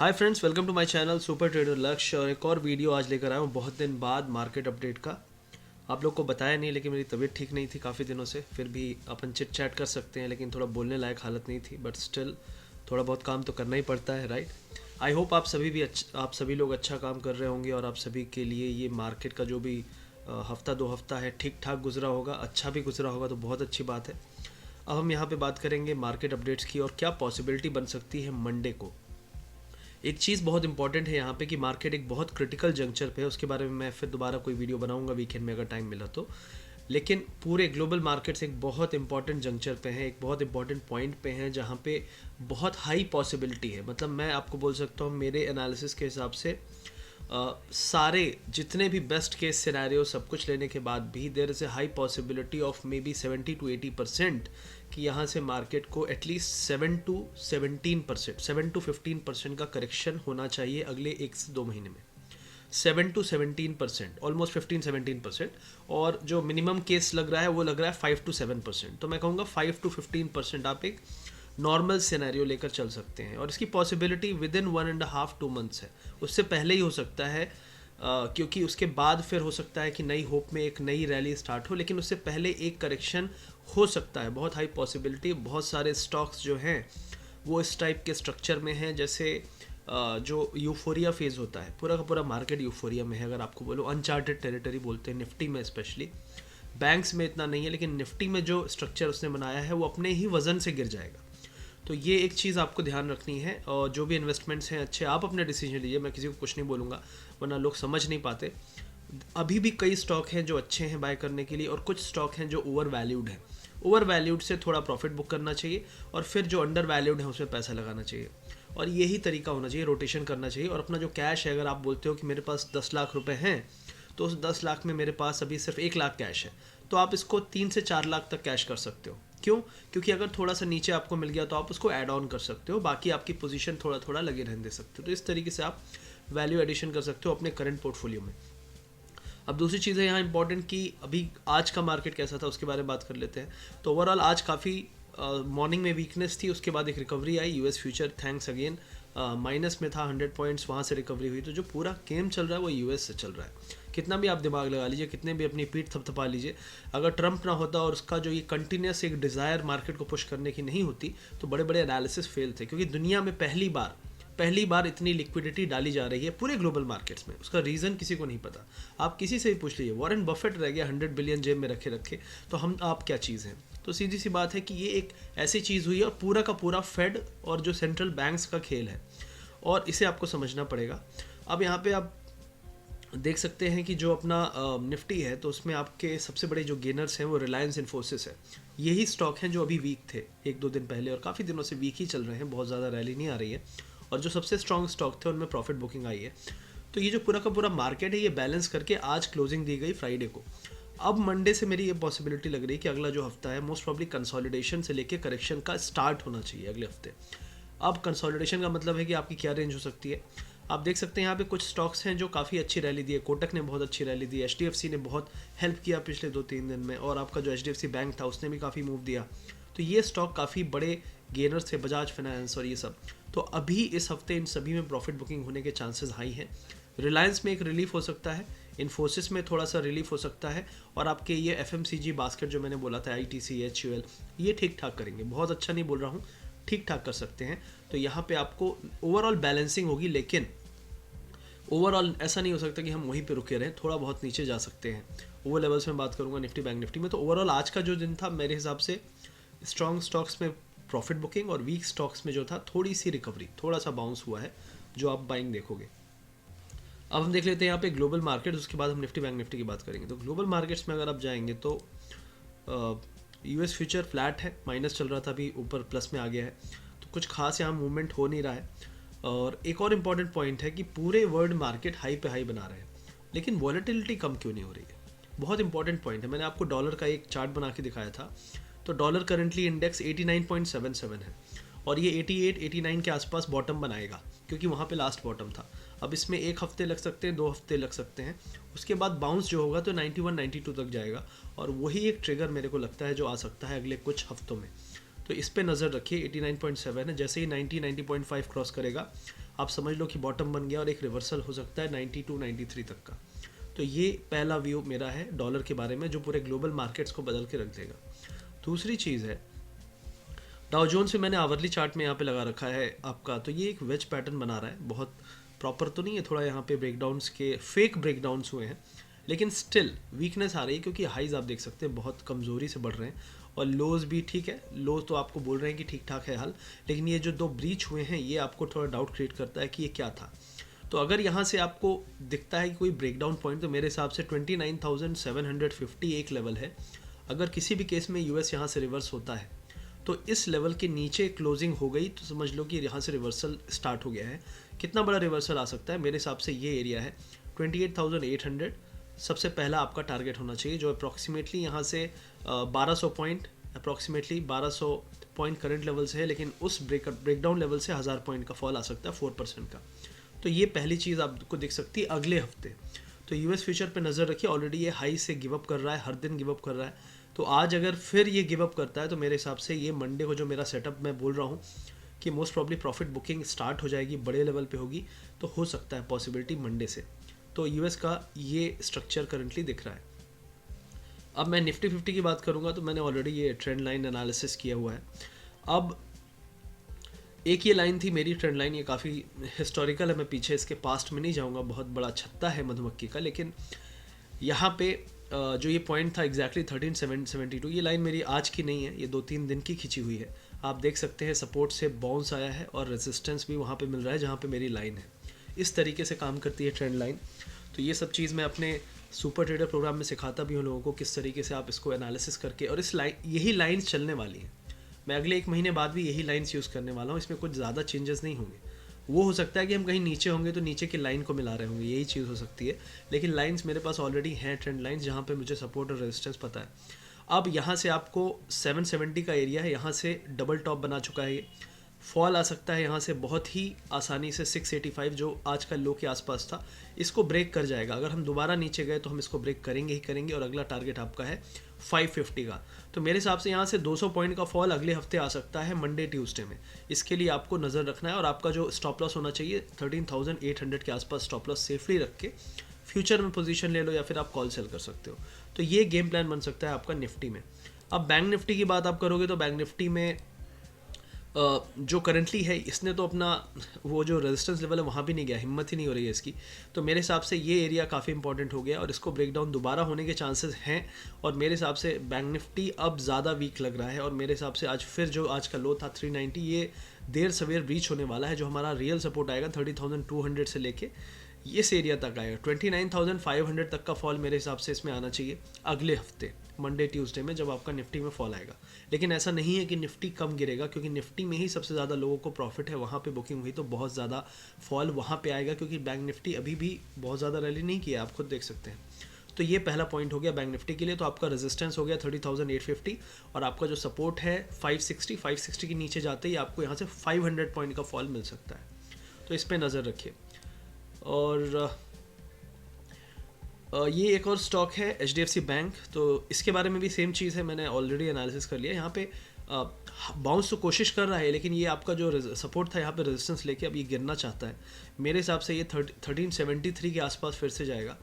Hi friends, welcome to my channel super trader Lakshya. और एक और वीडियो आज लेकर आया हूँ बहुत दिन बाद मार्केट अपडेट का। आप लोग को बताया नहीं, लेकिन मेरी तबीयत ठीक नहीं थी काफ़ी दिनों से। फिर भी अपन चिट चैट कर सकते हैं, लेकिन थोड़ा बोलने लायक हालत नहीं थी। बट स्टिल थोड़ा बहुत काम तो करना ही पड़ता है, राइट। आई होप आप सभी लोग अच्छा काम कर रहे होंगे और आप सभी के लिए ये मार्केट का जो भी हफ्ता 2 हफ्ता है ठीक ठाक गुजरा होगा, अच्छा भी गुजरा होगा, तो बहुत अच्छी बात है। अब हम यहाँ पे बात करेंगे मार्केट अपडेट्स की और क्या पॉसिबिलिटी बन सकती है मंडे को। एक चीज़ बहुत इंपॉर्टेंट है यहाँ पे कि मार्केट एक बहुत क्रिटिकल जंक्चर पे है। उसके बारे में मैं फिर दोबारा कोई वीडियो बनाऊंगा वीकेंड में अगर टाइम मिला तो। लेकिन पूरे ग्लोबल मार्केट्स एक बहुत इंपॉर्टेंट जंक्चर पे हैं, एक बहुत इंपॉर्टेंट पॉइंट पे हैं जहाँ पे बहुत हाई पॉसिबिलिटी है। मतलब मैं आपको बोल सकता हूँ मेरे एनालिसिस के हिसाब से सारे जितने भी बेस्ट केस सिनेरियो सब कुछ लेने के बाद भी there is a high possibility of may be 70 to 80% कि यहाँ से मार्केट को एटलीस्ट 7 to 15% का करेक्शन होना चाहिए अगले 1 से 2 महीने में। 7 to 17%, ऑलमोस्ट 15-17%। और जो मिनिमम केस लग रहा है वो लग रहा है 5 to 7%। तो मैं कहूँगा 5 to 15% आप एक नॉर्मल सिनेरियो लेकर चल सकते हैं। और इसकी पॉसिबिलिटी विद इन 1.5-2 मंथ्स है। उससे पहले ही हो सकता है, क्योंकि उसके बाद फिर हो सकता है कि नई होप में एक नई रैली स्टार्ट हो, लेकिन उससे पहले एक करेक्शन हो सकता है। बहुत हाई पॉसिबिलिटी। बहुत सारे स्टॉक्स जो हैं वो इस टाइप के स्ट्रक्चर में हैं, जैसे जो यूफोरिया फेज होता है, पूरा का पूरा मार्केट यूफोरिया में है। अगर आपको बोलो अनचार्टेड टेरिटरी बोलते हैं निफ्टी में स्पेशली। बैंक्स में इतना नहीं है, लेकिन निफ्टी में जो स्ट्रक्चर उसने बनाया है वो अपने ही वजन से गिर जाएगा। तो ये एक चीज़ आपको ध्यान रखनी है। और जो भी इन्वेस्टमेंट्स हैं अच्छे, आप अपने डिसीजन लीजिए, मैं किसी को कुछ नहीं बोलूँगा वरना लोग समझ नहीं पाते। अभी भी कई स्टॉक हैं जो अच्छे हैं बाय करने के लिए, और कुछ स्टॉक हैं जो ओवर वैल्यूड हैं। ओवर वैल्यूड से थोड़ा प्रॉफिट बुक करना चाहिए, और फिर जो अंडर वैल्यूड है उसमें पैसा लगाना चाहिए। और यही तरीका होना चाहिए, रोटेशन करना चाहिए। और अपना जो कैश है, अगर आप बोलते हो कि मेरे पास 10 लाख रुपए हैं, तो उस 10 लाख में मेरे पास अभी सिर्फ 1 लाख कैश है, तो आप इसको 3 से 4 लाख तक कैश कर सकते हो। क्यों? क्योंकि अगर थोड़ा सा नीचे आपको मिल गया तो आप उसको ऐड ऑन कर सकते हो, बाकी आपकी पोजीशन थोड़ा थोड़ा लगे रहने दे सकते हो। तो इस तरीके से आप वैल्यू एडिशन कर सकते हो अपने करंट पोर्टफोलियो में। अब दूसरी चीज़ है यहाँ इंपॉर्टेंट कि अभी आज का मार्केट कैसा था उसके बारे में बात कर लेते हैं। तो ओवरऑल आज काफ़ी मॉर्निंग में वीकनेस थी, उसके बाद एक रिकवरी आई। US future thanks again minus में था, 100 पॉइंट्स वहाँ से रिकवरी हुई। तो जो पूरा गेम चल रहा है वो यूएस से चल रहा है। कितना भी आप दिमाग लगा लीजिए, कितने भी अपनी पीठ थपथपा लीजिए, अगर ट्रंप ना होता और उसका जो ये कंटिन्यूस एक डिज़ायर मार्केट को पुश करने की नहीं होती, तो बड़े बड़े एनालिसिस फेल थे। क्योंकि दुनिया में पहली बार इतनी लिक्विडिटी डाली जा रही है पूरे ग्लोबल मार्केट्स में। उसका रीज़न किसी को नहीं पता। आप किसी से भी पूछ लीजिए, वॉरेन बफेट रह गया 100 बिलियन जेब में रखे रखे, तो हम आप क्या चीज़ हैं। तो सीधी सी बात है कि ये एक ऐसी चीज़ हुई है, और पूरा का पूरा फेड और जो सेंट्रल बैंक्स का खेल है, और इसे आपको समझना पड़ेगा। अब यहाँ पे आप देख सकते हैं कि जो अपना निफ्टी है, तो उसमें आपके सबसे बड़े जो गेनर्स हैं वो रिलायंस इन्फोसिस है। यही स्टॉक हैं जो अभी वीक थे 1-2 दिन पहले, और काफ़ी दिनों से वीक ही चल रहे हैं, बहुत ज़्यादा रैली नहीं आ रही है। और जो सबसे स्ट्रॉन्ग स्टॉक थे उनमें प्रॉफिट बुकिंग आई है। तो ये जो पूरा का पूरा मार्केट है ये बैलेंस करके आज क्लोजिंग दी गई फ्राइडे को। अब मंडे से मेरी ये पॉसिबिलिटी लग रही है कि अगला जो हफ्ता है मोस्ट प्रॉब्ली कंसोलिडेशन से लेके करेक्शन का स्टार्ट होना चाहिए अगले हफ्ते। अब कंसोलिडेशन का मतलब है कि आपकी क्या रेंज हो सकती है। आप देख सकते हैं यहाँ पे कुछ स्टॉक्स हैं जो काफ़ी अच्छी रैली दी है। कोटक ने बहुत अच्छी रैली दी, एचडीएफसी ने बहुत हेल्प किया पिछले 2-3 दिन में, और आपका जो एचडीएफसी बैंक था उसने भी काफ़ी मूव दिया। तो ये स्टॉक काफ़ी बड़े गेनर्स थे, बजाज फाइनेंस और ये सब। तो अभी इस हफ्ते इन सभी में प्रॉफिट बुकिंग होने के चांसेस हाई हैं। रिलायंस में एक रिलीफ हो सकता है, इन्फोसिस में थोड़ा सा रिलीफ हो सकता है, और आपके ये एफएमसीजी बास्केट जो मैंने बोला था, आईटीसी, एचयूएल, ये ठीक ठाक करेंगे। बहुत अच्छा नहीं बोल रहा हूँ, ठीक ठाक कर सकते हैं। तो यहाँ पे आपको ओवरऑल बैलेंसिंग होगी, लेकिन ओवरऑल ऐसा नहीं हो सकता कि हम वहीं पे रुके रहें, थोड़ा बहुत नीचे जा सकते हैं। ओवर लेवल्स में बात करूँगा निफ्टी बैंक निफ्टी में। तो ओवरऑल आज का जो दिन था मेरे हिसाब से स्ट्रॉन्ग स्टॉक्स में प्रॉफिट बुकिंग, और वीक स्टॉक्स में जो था थोड़ी सी रिकवरी, थोड़ा सा बाउंस हुआ है जो आप बाइंग देखोगे। अब हम देख लेते हैं यहाँ पे ग्लोबल मार्केट, उसके बाद हम निफ्टी बैंक निफ्टी की बात करेंगे। तो ग्लोबल मार्केट्स में अगर आप जाएंगे तो यूएस फ्यूचर फ्लैट है, माइनस चल रहा था, अभी ऊपर प्लस में आ गया है। तो कुछ खास यहाँ मूवमेंट हो नहीं रहा है। और एक और इम्पॉर्टेंट पॉइंट है कि पूरे वर्ल्ड मार्केट हाई पे हाई बना रहे हैं, लेकिन वॉलेटिलिटी कम क्यों नहीं हो रही है। बहुत इंपॉर्टेंट पॉइंट है। मैंने आपको डॉलर का एक चार्ट बना के दिखाया था। तो डॉलर करंटली इंडेक्स 89.77 है, और ये 88-89 के आसपास बॉटम बनाएगा, क्योंकि वहाँ पे लास्ट बॉटम था। अब इसमें 1 हफ्ते लग सकते हैं, 2 हफ्ते लग सकते हैं, उसके बाद बाउंस जो होगा तो 91-92 तक जाएगा, और वही एक ट्रिगर मेरे को लगता है जो आ सकता है अगले कुछ हफ्तों में। तो इस पे नज़र रखिए। 89.7 है, जैसे ही 90-90.5 क्रॉस करेगा आप समझ लो कि बॉटम बन गया और एक रिवर्सल हो सकता है 92 93 तक का। तो ये पहला व्यू मेरा है डॉलर के बारे में जो पूरे ग्लोबल मार्केट्स को बदल के रख देगा। दूसरी चीज़ है डाउ जोन्स भी मैंने आवरली चार्ट में यहाँ पे लगा रखा है आपका, तो ये एक वेज पैटर्न बना रहा है, बहुत प्रॉपर तो नहीं है, थोड़ा यहाँ पे ब्रेकडाउन्स के फेक ब्रेकडाउन्स हुए हैं, लेकिन स्टिल वीकनेस आ रही है क्योंकि हाइज आप देख सकते हैं बहुत कमज़ोरी से बढ़ रहे हैं और लोज भी ठीक है। लोज तो आपको बोल रहे हैं कि ठीक ठाक है हाल, लेकिन ये जो 2 ब्रीच हुए हैं ये आपको थोड़ा डाउट क्रिएट करता है कि ये क्या था। तो अगर यहाँ से आपको दिखता है कि कोई ब्रेकडाउन पॉइंट, तो मेरे हिसाब से 29,750 एक लेवल है। अगर किसी भी केस में यूएस यहाँ से रिवर्स होता है तो इस लेवल के नीचे क्लोजिंग हो गई तो समझ लो कि यहाँ से रिवर्सल स्टार्ट हो गया है। कितना बड़ा रिवर्सल आ सकता है, मेरे हिसाब से ये एरिया है 28,800 सबसे पहला आपका टारगेट होना चाहिए, जो अप्रॉक्सीमेटली यहाँ से 1200 point, approximately 1200 point current level से है, लेकिन उस ब्रेकडाउन लेवल से 1000 पॉइंट का फॉल आ सकता है 4% का। तो ये पहली चीज़ आपको दिख सकती है अगले हफ्ते। तो यूएस फ्यूचर पे नज़र रखिए, ऑलरेडी ये हाई से गिव अप कर रहा है, हर दिन गिव अप कर रहा है। तो आज अगर फिर ये गिव अप करता है तो मेरे हिसाब से ये मंडे को जो मेरा सेटअप मैं बोल रहा हूँ कि most probably profit booking start हो जाएगी, बड़े लेवल पे होगी, तो हो सकता है पॉसिबिलिटी मंडे से। तो यूएस का ये स्ट्रक्चर करंटली दिख रहा है। अब मैं निफ्टी 50 की बात करूँगा तो मैंने ऑलरेडी ये ट्रेंड लाइन एनालिसिस किया हुआ है। अब एक ये लाइन थी मेरी ट्रेंड लाइन, ये काफ़ी हिस्टोरिकल है, मैं पीछे इसके पास्ट में नहीं जाऊँगा, बहुत बड़ा छत्ता है मधुमक्खी का, लेकिन यहाँ पे जो ये पॉइंट था एग्जैक्टली 13,772, ये लाइन मेरी आज की नहीं है, ये 2-3 दिन की खींची हुई है। आप देख सकते हैं सपोर्ट से बाउंस आया है और रेजिस्टेंस भी वहाँ पे मिल रहा है जहाँ पे मेरी लाइन है। इस तरीके से काम करती है ट्रेंड लाइन। तो ये सब चीज़ मैं अपने सुपर ट्रेडर प्रोग्राम में सिखाता भी हूँ लोगों को किस तरीके से आप इसको एनालिसिस करके, और इस लाइन यही लाइन्स चलने वाली हैं, मैं अगले 1 महीने बाद भी यही लाइन्स यूज़ करने वाला हूँ, इसमें कुछ ज़्यादा चेंजेस नहीं होंगे। वो हो सकता है कि हम कहीं नीचे होंगे तो नीचे की लाइन को मिला रहे होंगे, यही चीज़ हो सकती है, लेकिन लाइंस मेरे पास ऑलरेडी हैं ट्रेंड लाइंस जहाँ पे मुझे सपोर्ट और रेजिस्टेंस पता है। अब यहाँ से आपको 770 का एरिया है, यहाँ से डबल टॉप बना चुका है, ये फॉल आ सकता है यहाँ से बहुत ही आसानी से 685 जो आज का लो के आसपास था, इसको ब्रेक कर जाएगा। अगर हम दोबारा नीचे गए तो हम इसको ब्रेक करेंगे ही करेंगे, और अगला टारगेट आपका है 550 का। तो मेरे हिसाब से यहाँ से 200 पॉइंट का फॉल अगले हफ्ते आ सकता है मंडे ट्यूसडे में, इसके लिए आपको नज़र रखना है। और आपका जो स्टॉप लॉस होना चाहिए 13,800 के आसपास स्टॉप लॉस सेफली रख के फ्यूचर में पोजीशन ले लो या फिर आप कॉल सेल कर सकते हो। तो ये गेम प्लान बन सकता है आपका निफ्टी में। अब बैंक निफ्टी की बात आप करोगे तो बैंक निफ्टी में जो करंटली है इसने तो अपना वो जो रेजिस्टेंस लेवल है वहाँ भी नहीं गया, हिम्मत ही नहीं हो रही है इसकी। तो मेरे हिसाब से ये एरिया काफ़ी इंपॉर्टेंट हो गया और इसको ब्रेकडाउन दोबारा होने के चांसेस हैं। और मेरे हिसाब से बैंक निफ्टी अब ज़्यादा वीक लग रहा है, और मेरे हिसाब से आज फिर जो आज का लो था 390, ये देर सवेर रीच होने वाला है। जो हमारा रियल सपोर्ट आएगा 30,200 से लेके इस एरिया तक आएगा, 29,500 तक का फॉल मेरे हिसाब से इसमें आना चाहिए अगले हफ्ते मंडे ट्यूसडे में, जब आपका निफ्टी में फॉल आएगा। लेकिन ऐसा नहीं है कि निफ्टी कम गिरेगा, क्योंकि निफ्टी में ही सबसे ज़्यादा लोगों को प्रॉफिट है, वहाँ पे बुकिंग हुई तो बहुत ज़्यादा फॉल वहाँ पे आएगा, क्योंकि बैंक निफ्टी अभी भी बहुत ज़्यादा रैली नहीं किया, आप खुद देख सकते हैं। तो ये पहला पॉइंट हो गया बैंक निफ्टी के लिए। तो आपका रेजिस्टेंस हो गया 30,850 और आपका जो सपोर्ट है 560 के नीचे जाते ही आपको यहाँ से 500 पॉइंट का फॉल मिल सकता है, तो इस पर नज़र रखिए। और ये एक और स्टॉक है HDFC बैंक, तो इसके बारे में भी सेम चीज़ है, मैंने ऑलरेडी एनालिसिस कर लिया। यहाँ पे बाउंस तो कोशिश कर रहा है, लेकिन ये आपका जो सपोर्ट था यहाँ पे रेजिस्टेंस लेके अब ये गिरना चाहता है। मेरे हिसाब से ये 1373 के आसपास फिर से जाएगा।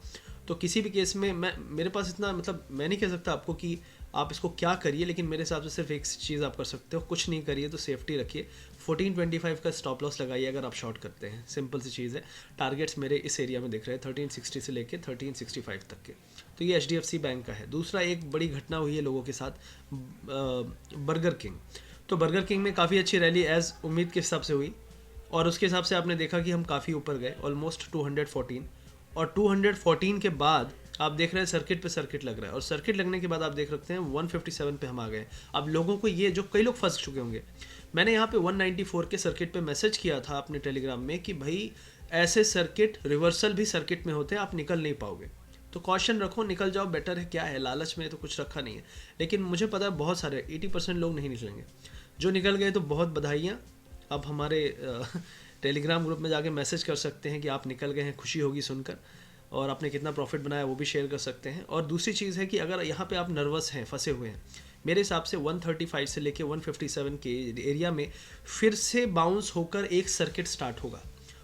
तो किसी भी केस में मेरे पास इतना मतलब मैं नहीं कह सकता आपको कि आप इसको क्या करिए, लेकिन मेरे हिसाब से सिर्फ एक चीज़ आप कर सकते हो, कुछ नहीं करिए तो सेफ्टी रखिए, 1425 का स्टॉप लॉस लगाइए अगर आप शॉर्ट करते हैं। सिंपल सी चीज़ है। टारगेट्स मेरे इस एरिया में दिख रहे हैं 1360 से लेके 1365 तक के। तो ये HDFC बैंक का है। दूसरा एक बड़ी घटना हुई है लोगों के साथ, बर्गर किंग। तो बर्गर किंग में काफ़ी अच्छी रैली एज उम्मीद के हिसाब से हुई, और उसके हिसाब से आपने देखा कि हम काफ़ी ऊपर गए, ऑलमोस्ट 214, और 214 के बाद आप देख रहे हैं सर्किट पे सर्किट लग रहा है, और सर्किट लगने के बाद आप देख सकते हैं 157 पे हम आ गए। अब लोगों को ये जो कई लोग फंस चुके होंगे, मैंने यहाँ पे 194 के सर्किट पे मैसेज किया था अपने टेलीग्राम में कि भाई ऐसे सर्किट रिवर्सल भी सर्किट में होते हैं, आप निकल नहीं पाओगे, तो कॉशन रखो, निकल जाओ, बेटर है। क्या है, लालच में तो कुछ रखा नहीं है। लेकिन मुझे पता है बहुत सारे 80% लोग नहीं निकलेंगे, जो निकल गए तो बहुत बधाइयाँ। अब हमारे टेलीग्राम ग्रुप में जाके मैसेज कर सकते हैं कि आप निकल गए हैं, खुशी होगी सुनकर, और आपने कितना प्रॉफिट बनाया वो भी शेयर कर सकते हैं। और दूसरी चीज़ है कि अगर यहाँ पे आप नर्वस हैं, फंसे हुए हैं, मेरे हिसाब से 135 से लेके 157 के एरिया में फिर से बाउंस होकर एक सर्किट स्टार्ट होगा,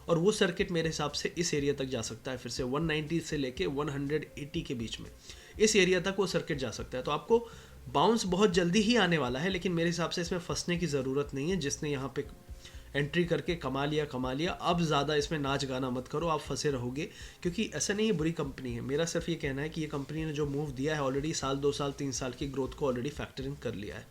और वो सर्किट मेरे हिसाब से इस एरिया तक जा सकता है, फिर से 190 से लेके 180 के बीच में इस एरिया तक वो सर्किट जा सकता है। तो आपको बाउंस बहुत जल्दी ही आने वाला है, लेकिन मेरे हिसाब से इसमें फंसने की ज़रूरत नहीं है। जिसने यहाँ पे एंट्री करके कमा लिया, अब ज़्यादा इसमें नाच गाना मत करो, आप फंसे रहोगे। क्योंकि ऐसा नहीं है बुरी कंपनी है, मेरा सिर्फ ये कहना है कि ये कंपनी ने जो मूव दिया है ऑलरेडी साल 2 साल 3 साल की ग्रोथ को ऑलरेडी फैक्टरिंग कर लिया है।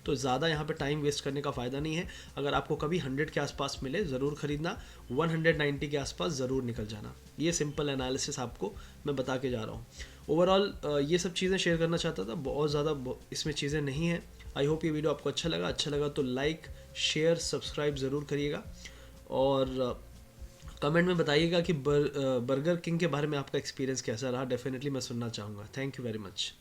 तो ज़्यादा यहाँ पे टाइम वेस्ट करने का फ़ायदा नहीं है। अगर आपको कभी 100 के आसपास मिले ज़रूर ख़रीदना, 190 के आसपास ज़रूर निकल जाना। ये सिंपल एनालिसिस आपको मैं बता के जा रहा हूँ। ओवरऑल ये सब चीज़ें शेयर करना चाहता था, बहुत ज़्यादा इसमें चीज़ें नहीं हैं। आई होप ये वीडियो आपको अच्छा लगा तो लाइक शेयर सब्सक्राइब ज़रूर करिएगा, और कमेंट में बताइएगा कि बर्गर किंग के बारे में आपका एक्सपीरियंस कैसा रहा। डेफिनेटली मैं सुनना चाहूँगा। Thank you very much.